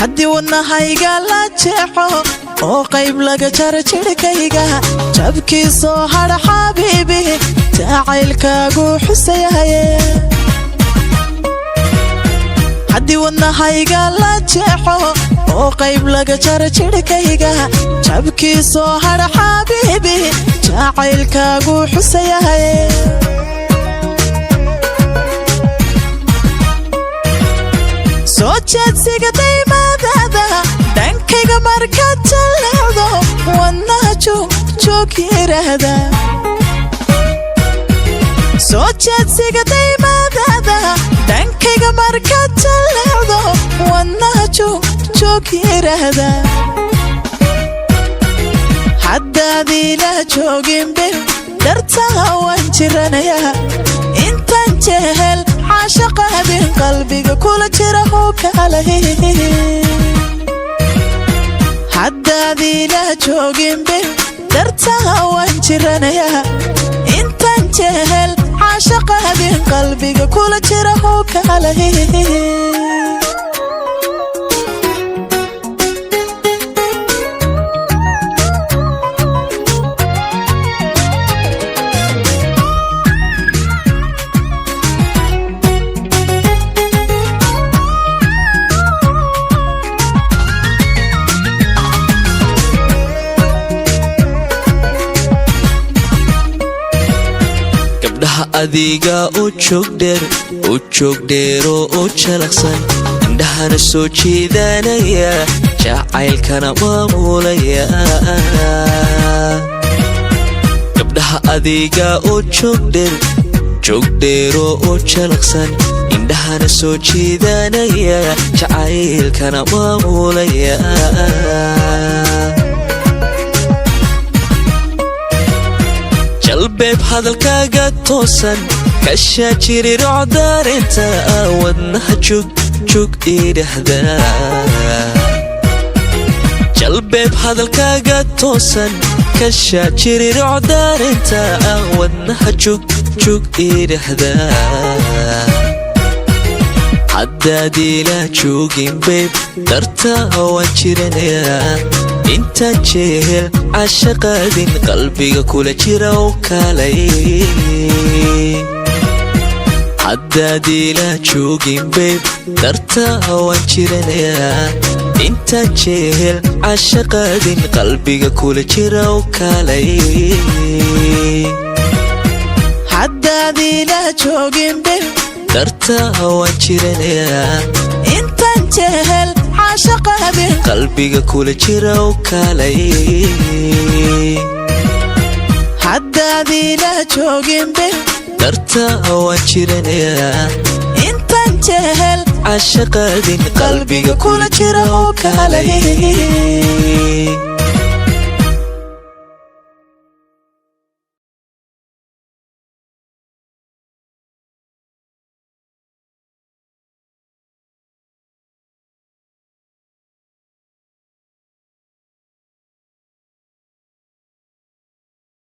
haddii wadnahayga la jeexo oo qayb laga jaro jidhkayga jabkiisoo hadha xabiibi jacaylkaagu xusayahaye haddii wadnahayga la jeexo oo qayb laga jaro jidhkayga jabkiisoo hadha xabiibi jacaylkaagu xusayahaye soo jeedsiga daymaadaada dhankayga markaad jalleecdo wadnaha joog yiraahda soo jeedsiga daymaadaada dhankayga markaad jalleecdo wadnaha joog yiraahda haddaadii la jooginbe dartaa waan jiranayaa intaan jehel caashaqaadin qalbiga kula jira hoo kaalahe haddaadii la jooginbe dartaa waan jiranayaa intaan jehel caashaqaadin qalbiga kula jira hoo kaalahe adiga u joog dheero oo jalaqsan indhahana soo jeedanaya jacaylkana maamulaya gabdhaha adiga u joog dheero oo jalaqsan indhahana soo jeedanaya jacaylkana maamulaya jalbeeb hadalkaaga toosan kashaa jiri rocdaarinta wadnaha joog idhahda jalbeeb hadalkaaga toosan kashaa jiri rocdaarinta wadnaha joog idhahda haddaadii la joogin beeb dartaa waan jiranayaa intaan jehel caashaqaadin qalbiga kula jira oo kaalay haddaadii la joogin beeb dartaa waan jiranayaa intaan jehel caashaqaadin qalbiga kula jira oo kaalay haddaadii la joogin beeb dartaa waan jiranayaa intaan jehel caashaqaadin qalbiga kula jira oo kaalay haddaadii la joogin beeb dartaa waan jiranayaa intaan jehel caashaqaadin qalbiga kula jira oo kaalay